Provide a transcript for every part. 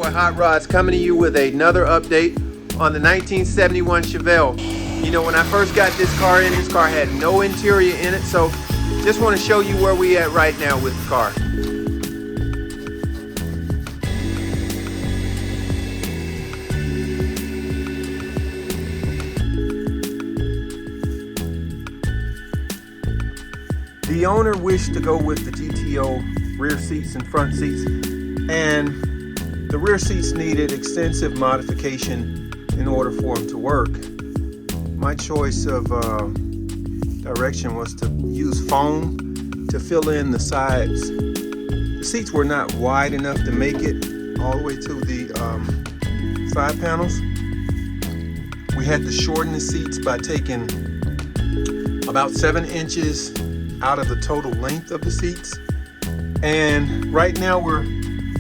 Homeboy Hotrods coming to you with another update on the 1971 Chevelle. You know, when I first got this car had no interior in it, so just want to show you where we at right now with the car. The owner wished to go with the GTO rear seats and front seats, and the rear seats needed extensive modification in order for them to work. My choice of direction was to use foam to fill in the sides. The seats were not wide enough to make it all the way to the side panels. We had to shorten the seats by taking about 7 inches out of the total length of the seats. And right now we're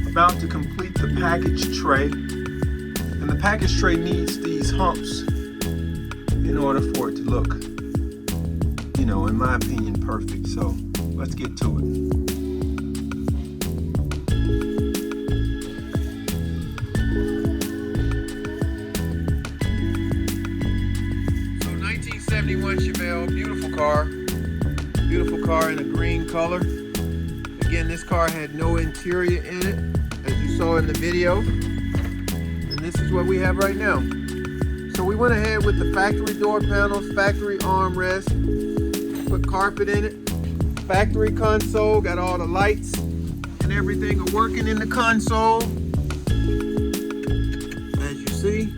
about to complete the package tray. And the package tray needs these humps in order for it to look, you know, in my opinion, perfect. So let's get to it. So 1971 Chevelle, beautiful car. Beautiful car in a green color. Again, this car had no interior in it, as you saw in the video. And this is what we have right now. So we went ahead with the factory door panels, factory armrest, put carpet in it, factory console, got all the lights and everything are working in the console, as you see.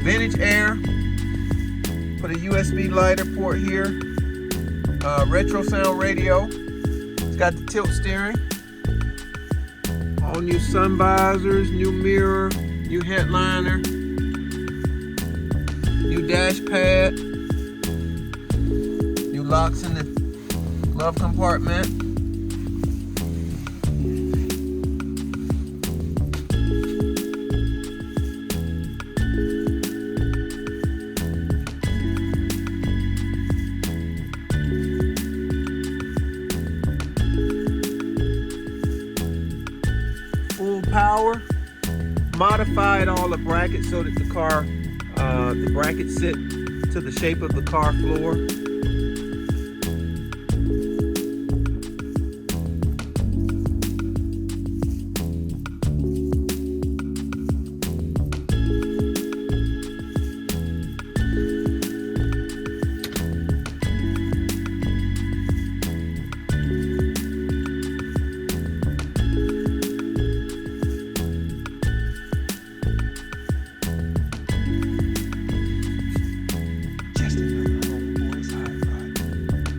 Vintage air. Put a USB lighter port here, retro sound radio. It's got the tilt steering. All new sun visors, new mirror, new headliner, new dash pad, new locks in the glove compartment. Power, modified all the brackets so that the brackets sit to the shape of the car floor.